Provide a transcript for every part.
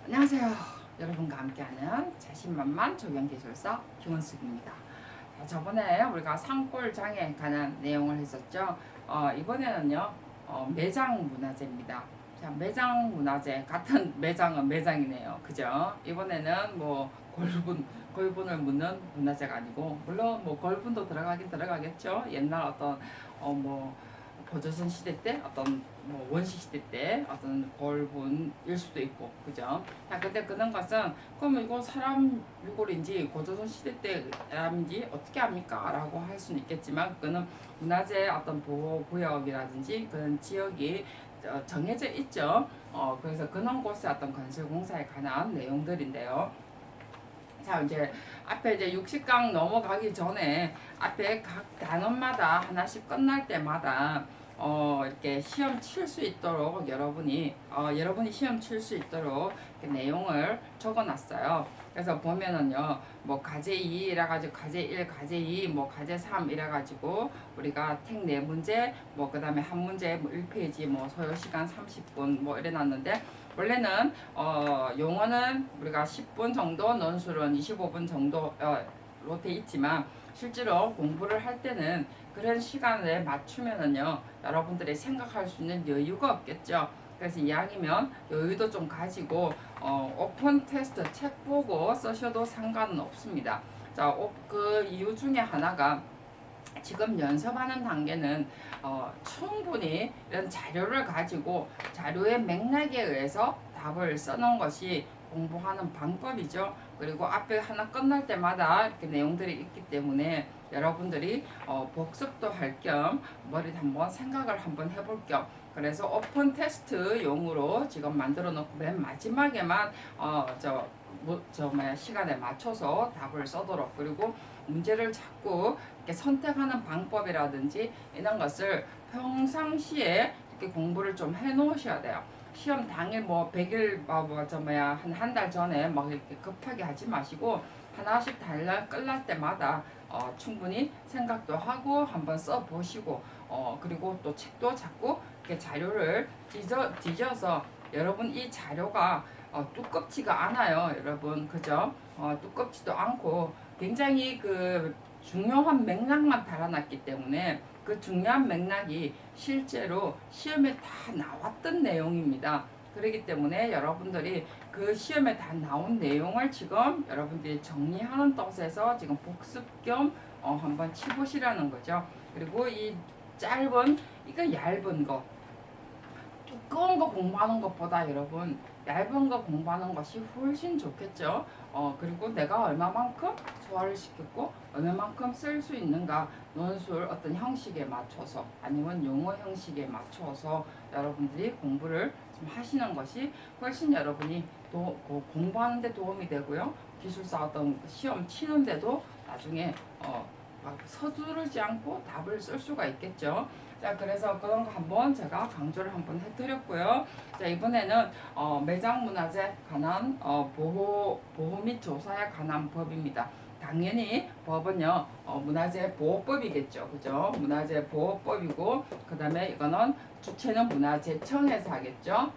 안녕하세요. 여러분과 함께하는 자신만만 적용기술사 김원숙입니다. 자, 저번에 우리가 산골장에 관한 내용을 했었죠. 이번에는요, 매장 문화재입니다. 자, 매장 문화재, 같은 매장은 매장이네요. 그죠? 이번에는 뭐, 골분을 묻는 문화재가 아니고, 물론 뭐, 골분도 들어가긴 들어가겠죠. 옛날 어떤, 뭐, 고조선 시대 때 어떤 뭐 원시 시대 때 어떤 골분일 수도 있고 그죠? 자 근데 그런 것은 그럼 이거 사람 유골인지 고조선 시대 때 사람인지 어떻게 합니까? 라고 할 수는 있겠지만 그거는 문화재 어떤 보호 구역이라든지 그런 지역이 정해져 있죠. 그래서 그런 곳의 어떤 건설공사에 관한 내용들인데요. 자 이제 앞에 이제 60강 넘어가기 전에 앞에 각 단원마다 하나씩 끝날 때마다 이렇게 시험 칠 수 있도록 여러분이 시험 칠 수 있도록 이렇게 내용을 적어놨어요. 그래서 보면은요, 뭐 가제 2 이래가지고 가제 1, 가제 2, 뭐 가제 3 이래가지고 우리가 택 4문제, 뭐 그다음에 한 문제 뭐 1페이지 뭐 소요 시간 30분 뭐 이래놨는데 원래는 용어는 우리가 10분 정도, 논술은 25분 정도로 돼 있지만 실제로 공부를 할 때는 그런 시간에 맞추면은요 여러분들이 생각할 수 있는 여유가 없겠죠. 그래서 이왕이면 여유도 좀 가지고 오픈 테스트 책 보고 쓰셔도 상관은 없습니다. 자, 그 이유 중에 하나가 지금 연습하는 단계는 충분히 이런 자료를 가지고 자료의 맥락에 의해서 답을 써놓은 것이 공부하는 방법이죠. 그리고 앞에 하나 끝날 때마다 이렇게 내용들이 있기 때문에 여러분들이 복습도 할 겸 머리 한번 생각을 한번 해볼 겸 그래서 오픈 테스트용으로 지금 만들어 놓고 맨 마지막에만 시간에 맞춰서 답을 써도록 그리고 문제를 자꾸 이렇게 선택하는 방법이라든지 이런 것을 평상시에 이렇게 공부를 좀 해 놓으셔야 돼요. 시험 당일 뭐 100일 한 달 전에 막 이렇게 급하게 하지 마시고 하나씩 달라 끝날 때마다 충분히 생각도 하고 한번 써 보시고 그리고 또 책도 자꾸 이렇게 자료를 뒤져서 여러분 이 자료가 두껍지가 않아요, 여러분. 그죠? 두껍지도 않고 굉장히 그 중요한 맥락만 달아놨기 때문에 그 중요한 맥락이 실제로 시험에 다 나왔던 내용입니다. 그렇기 때문에 여러분들이 그 시험에 다 나온 내용을 지금 여러분들이 정리하는 뜻에서 지금 복습 겸 한번 치보시라는 거죠. 그리고 이 이거 얇은 거, 두꺼운 거 공부하는 것보다 여러분 얇은 거 공부하는 것이 훨씬 좋겠죠. 그리고 내가 얼마만큼 소화를 시켰고 얼마만큼 쓸 수 있는가 논술 어떤 형식에 맞춰서 아니면 용어 형식에 맞춰서 여러분들이 공부를 좀 하시는 것이 훨씬 여러분이 공부하는 데 도움이 되고요. 기술사 어떤 시험 치는데도 나중에 막 서두르지 않고 답을 쓸 수가 있겠죠. 자, 그래서 그런 거 한번 제가 강조를 한번 해드렸고요. 자, 이번에는 매장 문화재 관한 보호 및 조사에 관한 법입니다. 당연히 법은요, 문화재 보호법이겠죠. 그죠? 문화재 보호법이고, 그 다음에 이거는 주체는 문화재청에서 하겠죠.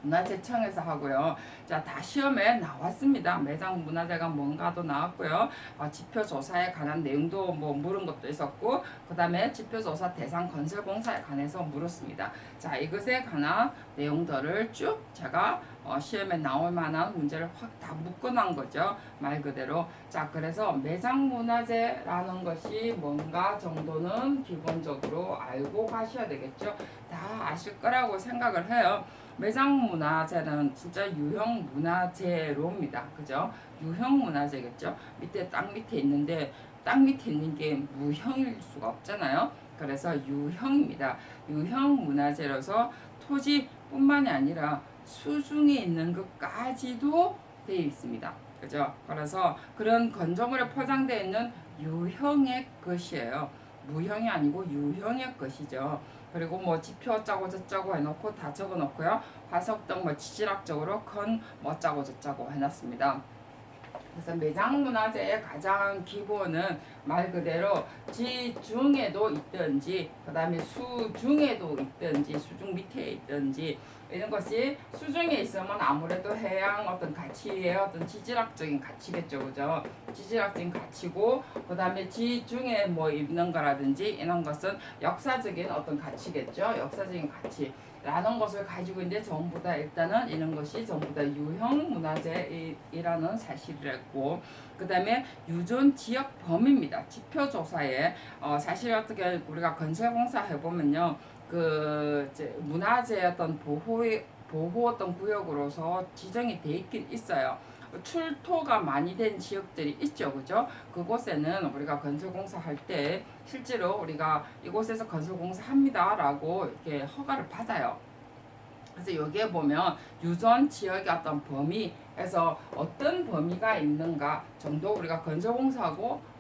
문화재청에서 하고요. 자, 다 시험에 나왔습니다. 매장 문화재가 뭔가도 나왔고요. 지표 조사에 관한 내용도 뭐 물은 것도 있었고, 그 다음에 지표 조사 대상 건설공사에 관해서 물었습니다. 자, 이것에 관한 내용들을 쭉 제가 시험에 나올 만한 문제를 확 다 묶어놓은 거죠. 말 그대로. 자, 그래서 매장 문화재라는 것이 뭔가 정도는 기본적으로 알고 가셔야 되겠죠. 다 아실 거라고 생각을 해요. 매장 문화재는 진짜 유형 문화재로입니다. 그죠? 유형 문화재겠죠? 밑에 땅 밑에 있는데 땅 밑에 있는 게 무형일 수가 없잖아요. 그래서 유형입니다. 유형 문화재로서 토지뿐만이 아니라 수중에 있는 것까지도 되어 있습니다. 그죠? 그래서 그런 건조물에 포장되어 있는 유형의 것이에요. 무형이 아니고 유형의 것이죠. 그리고 뭐 지표 어쩌고 저쩌고 해놓고 다 적어놓고요. 화석등 뭐 지질학적으로 큰 뭐 어쩌고 저쩌고 해놨습니다. 그래서 매장 문화재의 가장 기본은 말 그대로 지 중에도 있든지 그 다음에 수 중에도 있든지 수중 밑에 있든지 이런 것이 수중에 있으면 아무래도 해양 어떤 가치의 어떤 지질학적인 가치겠죠, 그죠? 지질학적인 가치고 그 다음에 지 중에 뭐 있는 거라든지 이런 것은 역사적인 어떤 가치겠죠, 역사적인 가치라는 것을 가지고 있는데 전부 다 일단은 이런 것이 전부 다 유형 문화재이라는 사실이랬고 그 다음에 유존 지역 범위입니다. 지표 조사에 사실 어떻게 우리가 건설공사 해보면요. 그 이제 문화재 어떤 보호 어떤 구역으로서 지정이 돼 있긴 있어요. 출토가 많이 된 지역들이 있죠, 그죠? 그곳에는 우리가 건설공사 할 때 실제로 우리가 이곳에서 건설공사 합니다라고 이렇게 허가를 받아요. 그래서 여기에 보면 유전 지역의 어떤 범위에서 어떤 범위가 있는가 정도 우리가 건설공사하고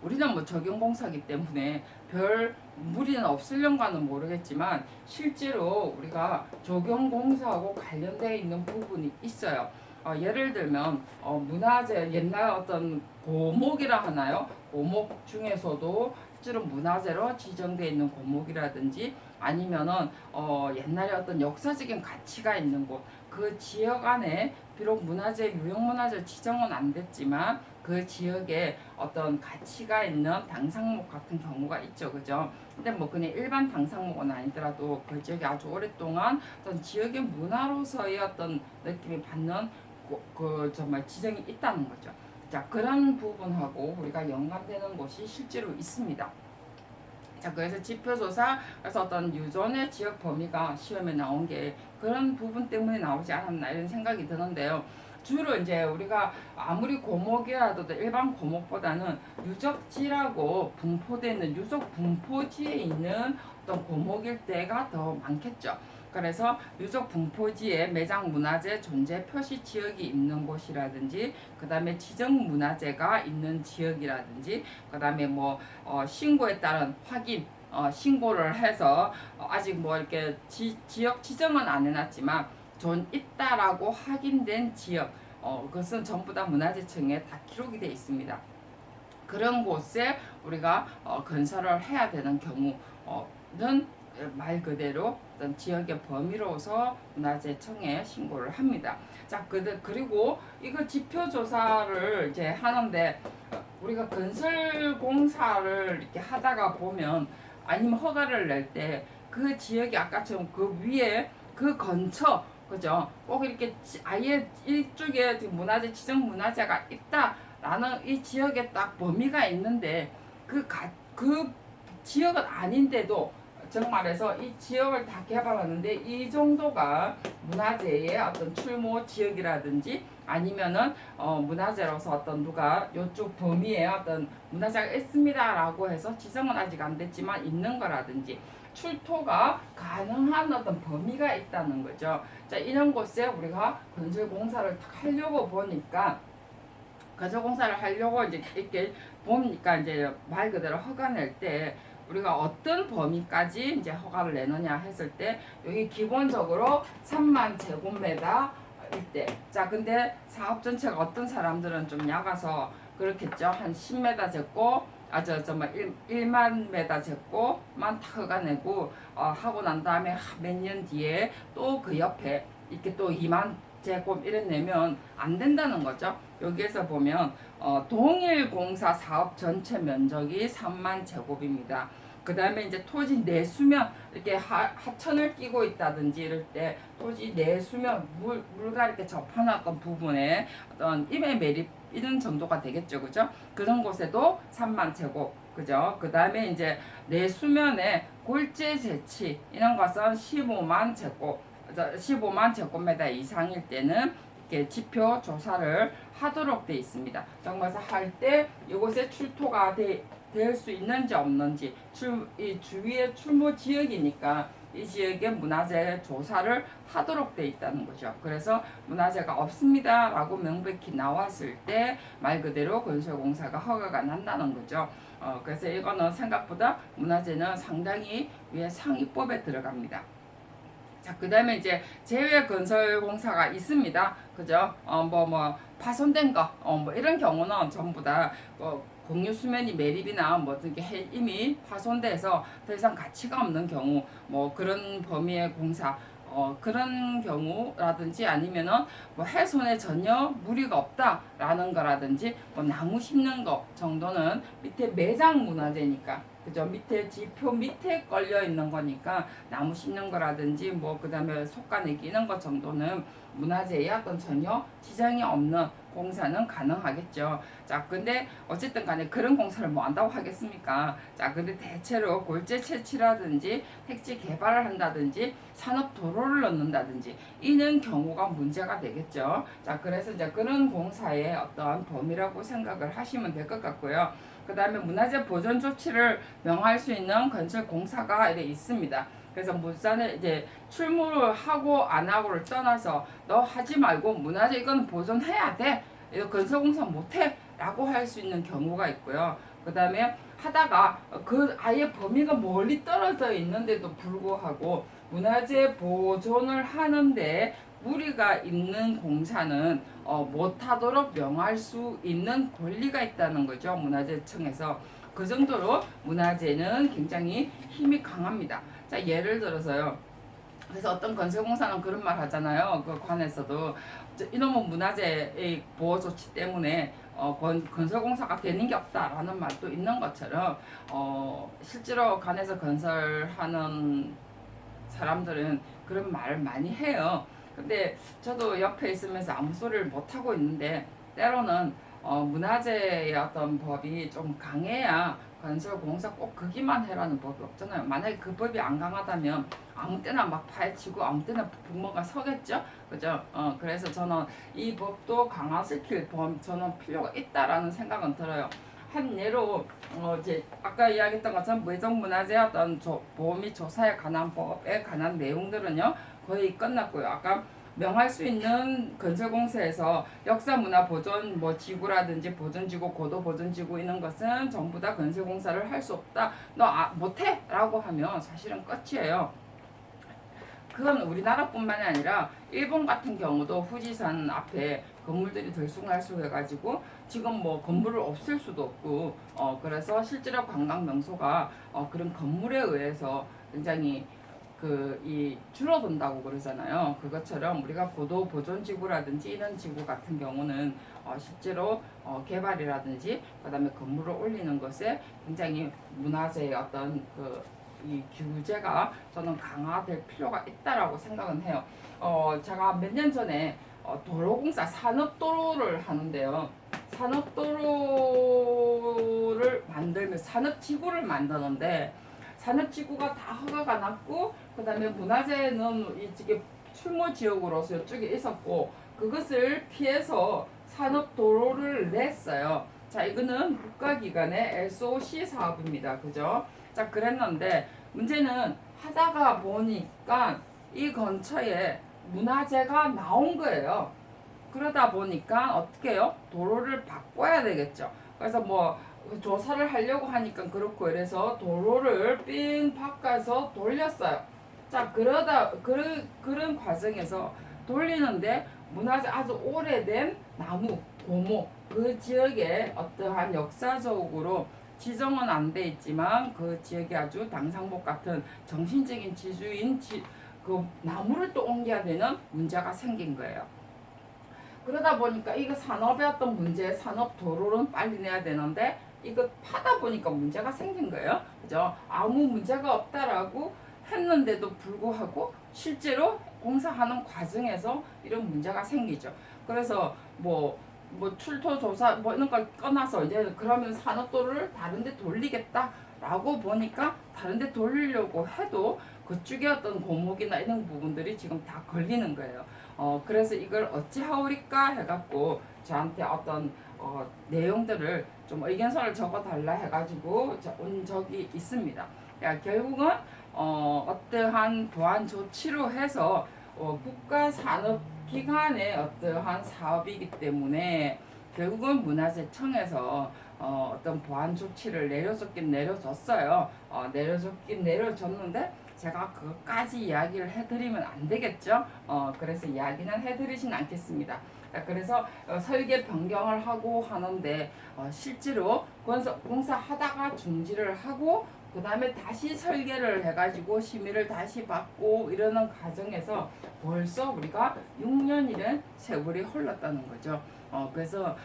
우리는 뭐 적용공사기 때문에 별 무리는 없으련가는 모르겠지만 실제로 우리가 적용공사하고 관련되어 있는 부분이 있어요. 예를 들면 문화재 옛날 어떤 고목이라 하나요? 고목 중에서도 실제로 문화재로 지정되어 있는 고목이라든지 아니면은 옛날에 어떤 역사적인 가치가 있는 곳, 그 지역 안에 비록 문화재 유형 문화재 지정은 안 됐지만 그 지역에 어떤 가치가 있는 당상목 같은 경우가 있죠, 그죠? 근데 뭐 그냥 일반 당상목은 아니더라도 그 지역이 아주 오랫동안 어떤 지역의 문화로서의 어떤 느낌이 받는 그 정말 지정이 있다는 거죠. 자, 그런 부분하고 우리가 연관되는 곳이 실제로 있습니다. 자, 그래서 지표조사, 그래서 어떤 유전의 지역 범위가 시험에 나온 게 그런 부분 때문에 나오지 않았나 이런 생각이 드는데요. 주로 이제 우리가 아무리 고목이라도 일반 고목보다는 유적지라고 분포되어 있는 유적 분포지에 있는 어떤 고목일 때가 더 많겠죠. 그래서 유적 분포지에 매장 문화재 존재 표시 지역이 있는 곳이라든지 그 다음에 지정 문화재가 있는 지역이라든지 그 다음에 뭐 신고에 따른 확인 신고를 해서 아직 뭐 이렇게 지역 지정은 안 해놨지만 존 있다라고 확인된 지역 그것은 전부 다 문화재청에 다 기록이 되어 있습니다. 그런 곳에 우리가 건설을 해야 되는 경우는 말 그대로 어떤 지역의 범위로서 문화재청에 신고를 합니다. 자, 그리고 이거 지표 조사를 이제 하는데 우리가 건설공사를 이렇게 하다가 보면 아니면 허가를 낼 때 그 지역이 아까처럼 그 위에 그 근처 그죠? 꼭 이렇게 아예 이쪽에 문화재 지정 문화재가 있다라는 이 지역에 딱 범위가 있는데 그 지역은 아닌데도 정말해서 이 지역을 다 개발하는데 이 정도가 문화재의 어떤 출모 지역이라든지 아니면은 문화재로서 어떤 누가 요쪽 범위에 어떤 문화재가 있습니다라고 해서 지정은 아직 안 됐지만 있는 거라든지 출토가 가능한 어떤 범위가 있다는 거죠. 자, 이런 곳에 우리가 건설공사를 하려고 보니까 건설공사를 하려고 이제 이렇게 보니까 이제 말 그대로 허가 낼 때 우리가 어떤 범위까지 이제 허가를 내느냐 했을 때 여기 기본적으로 3만 제곱미터 일대. 자, 근데 사업 전체가 어떤 사람들은 좀 약아서 그렇겠죠. 한 10m 제곱 정말 1만 메다 제곱만 다 허가 내고 하고 난 다음에 몇 년 뒤에 또 그 옆에 이렇게 또 2만 제곱 이래 내면 안 된다는 거죠. 여기에서 보면 동일 공사 사업 전체 면적이 3만 제곱입니다. 그 다음에 이제 토지 내수면 이렇게 하천을 끼고 있다든지 이럴 때 토지 내수면 물과 이렇게 접하놨던 부분에 어떤 임의 매립 이런 정도가 되겠죠, 그죠? 그런 곳에도 3만 제곱, 그죠? 그 다음에 이제 내수면에 골재 재치 이런 것은 15만 제곱, 15만 제곱미터 이상일 때는 이렇게 지표 조사를 하도록 돼 있습니다. 정말 할 때 이곳에 출토가 될 수 있는지 없는지 이 주위의 출모 지역이니까 이 지역의 문화재 조사를 하도록 돼 있다는 거죠. 그래서 문화재가 없습니다 라고 명백히 나왔을 때 말 그대로 건설공사가 허가가 난다는 거죠. 그래서 이거는 생각보다 문화재는 상당히 위에 상위법에 들어갑니다. 자, 그 다음에 이제 제외 건설공사가 있습니다. 그죠? 뭐 파손된 거, 뭐 이런 경우는 전부 다 공유 수면이 매립이나 뭐 이게 이미 파손돼서 더 이상 가치가 없는 경우 뭐 그런 범위의 공사 그런 경우라든지 아니면은 뭐 훼손에 전혀 무리가 없다라는 거라든지 뭐 나무 심는 거 정도는 밑에 매장 문화재니까 그죠? 밑에 지표 밑에 걸려 있는 거니까 나무 심는 거라든지 뭐 그다음에 속가내기 이런 것 정도는 문화재에 어떤 전혀 지장이 없는 공사는 가능하겠죠. 자, 근데 어쨌든 간에 그런 공사를 뭐 한다고 하겠습니까? 자, 근데 대체로 골재 채취라든지 택지 개발을 한다든지 산업 도로를 넣는다든지 이런 경우가 문제가 되겠죠. 자, 그래서 이제 그런 공사의 어떤 범위라고 생각을 하시면 될 것 같고요. 그 다음에 문화재 보존 조치를 명할 수 있는 건설 공사가 있습니다. 그래서 물산을 이제 출무를 하고 안 하고를 떠나서 너 하지 말고 문화재 이건 보존해야 돼. 이거 건설공사 못해. 라고 할 수 있는 경우가 있고요. 그 다음에 하다가 그 아예 범위가 멀리 떨어져 있는데도 불구하고 문화재 보존을 하는데 무리가 있는 공사는 못하도록 명할 수 있는 권리가 있다는 거죠. 문화재청에서. 그 정도로 문화재는 굉장히 힘이 강합니다. 자, 예를 들어서요. 그래서 어떤 건설공사는 그런 말 하잖아요. 그 관에서도 이놈은 문화재의 보호 조치 때문에 건설공사가 되는 게 없다라는 말도 있는 것처럼 실제로 관에서 건설하는 사람들은 그런 말을 많이 해요. 근데 저도 옆에 있으면서 아무 소리를 못 하고 있는데 때로는 문화재의 어떤 법이 좀 강해야 건설공사 꼭 거기만 해라는 법이 없잖아요. 만약에 그 법이 안 강하다면 아무 때나 막 파헤치고 아무 때나 부모가 서겠죠. 그죠? 그래서 저는 이 법도 강화시킬 저는 필요가 있다라는 생각은 들어요. 한 예로 이제 아까 이야기했던 것처럼 외적문화재 어떤 보호 및 조사에 관한 법에 관한 내용들은요 거의 끝났고요. 아까 명할 수 있는 건설공사에서 역사문화보존 뭐 지구라든지 보존지구 고도보존지구 이런 것은 전부 다 건설공사를 할 수 없다. 너 못해? 라고 하면 사실은 끝이에요. 그건 우리나라뿐만이 아니라 일본 같은 경우도 후지산 앞에 건물들이 들쑥날쑥 해가지고 지금 뭐 건물을 없앨 수도 없고 그래서 실제로 관광 명소가 그런 건물에 의해서 굉장히 이 줄어든다고 그러잖아요. 그것처럼 우리가 고도 보존 지구라든지 이런 지구 같은 경우는 실제로 개발이라든지 그다음에 건물을 올리는 것에 굉장히 문화재의 어떤 이 규제가 저는 강화될 필요가 있다라고 생각은 해요. 제가 몇 년 전에 도로공사 산업도로를 하는데요. 산업도로를 만들면서 산업지구를 만드는데 산업지구가 다 허가가 났고 그 다음에 문화재는 이쪽에 출몰지역으로서 이쪽에 있었고 그것을 피해서 산업도로를 냈어요. 자, 이거는 국가기관의 SOC 사업입니다. 그죠? 자, 그랬는데 문제는 하다가 보니까 이 근처에 문화재가 나온 거예요. 그러다 보니까 어떻게 해요? 도로를 바꿔야 되겠죠. 그래서 뭐 조사를 하려고 하니까 그렇고 이래서 도로를 삥 바꿔서 돌렸어요. 자, 그런 과정에서 돌리는데 문화재 아주 오래된 나무, 고목 그 지역에 어떠한 역사적으로 지정은 안 돼 있지만 그 지역에 아주 당상복 같은 정신적인 지주인 그 나무를 또 옮겨야 되는 문제가 생긴 거예요. 그러다 보니까 이거 산업의 어떤 문제, 산업 도로는 빨리 내야 되는데 이거 파다 보니까 문제가 생긴 거예요. 그죠? 아무 문제가 없다라고 했는데도 불구하고 실제로 공사하는 과정에서 이런 문제가 생기죠. 그래서 뭐 출토 조사 뭐 이런 걸 떠나서 이제 그러면 산업도로를 다른 데 돌리겠다라고 보니까 다른 데 돌리려고 해도 그쪽에 어떤 고목이나 이런 부분들이 지금 다 걸리는 거예요. 그래서 이걸 어찌 하오리까 해갖고 저한테 어떤 내용들을 좀 의견서를 적어달라 해가지고 온 적이 있습니다. 그러니까 결국은 어떠한 보완 조치로 해서 국가산업기관의 어떠한 사업이기 때문에 결국은 문화재청에서 어떤 보완 조치를 내려줬긴 내려줬어요. 내려줬긴 내려줬는데 제가 그것까지 이야기를 해드리면 안 되겠죠. 그래서 이야기는 해드리진 않겠습니다. 그래서 설계 변경을 하고 하는데 실제로 공사 하다가 중지를 하고 그 다음에 다시 설계를 해가지고 심의를 다시 받고 이러는 과정에서 벌써 우리가 6년이란 세월이 흘렀다는 거죠. 그래서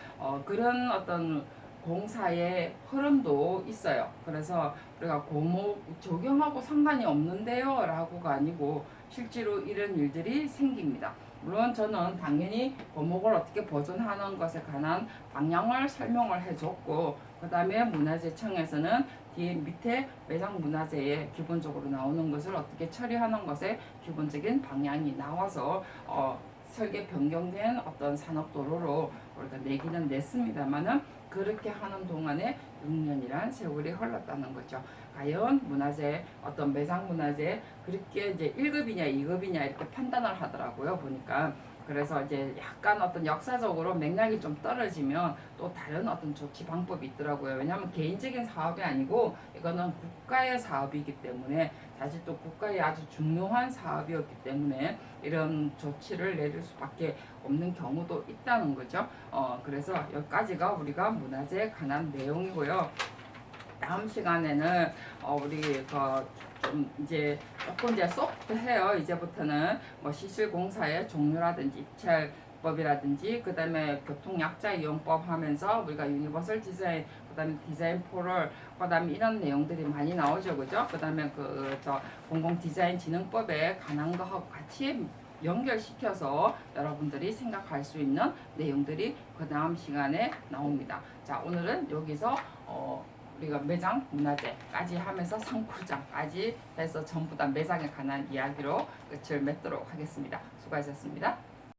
그런 어떤 공사의 흐름도 있어요. 그래서 우리가 고목 적용하고 상관이 없는데요 라고가 아니고 실제로 이런 일들이 생깁니다. 물론 저는 당연히 고목을 어떻게 보존하는 것에 관한 방향을 설명을 해줬고 그 다음에 문화재청에서는 뒤에 밑에 매장 문화재에 기본적으로 나오는 것을 어떻게 처리하는 것에 기본적인 방향이 나와서 설계 변경된 어떤 산업도로로 우리가 내기는 냈습니다만은 그렇게 하는 동안에 6년이란 세월이 흘렀다는 거죠. 과연 문화재 어떤 매장 문화재 그렇게 이제 1급이냐 2급이냐 이렇게 판단을 하더라고요. 보니까 그래서 이제 약간 어떤 역사적으로 맥락이 좀 떨어지면 또 다른 어떤 조치 방법이 있더라고요. 왜냐하면 개인적인 사업이 아니고 이거는 국가의 사업이기 때문에 사실 또 국가의 아주 중요한 사업이었기 때문에 이런 조치를 내릴 수밖에 없는 경우도 있다는 거죠. 그래서 여기까지가 우리가 문화재에 관한 내용이고요. 다음 시간에는 우리 좀 이제 조금 이제 소프트해요. 이제부터는 뭐 시설공사의 종류라든지 입찰법이라든지 그 다음에 교통약자 이용법 하면서 우리가 유니버설 디자인 그 다음에 디자인 포럴 그 다음에 이런 내용들이 많이 나오죠. 그죠? 그 다음에 공공디자인진흥법에 관한 거하고 같이 연결시켜서 여러분들이 생각할 수 있는 내용들이 그 다음 시간에 나옵니다. 자, 오늘은 여기서 우리가 매장 문화재까지 하면서 상쿠장까지 해서 전부 다 매장에 관한 이야기로 끝을 맺도록 하겠습니다. 수고하셨습니다.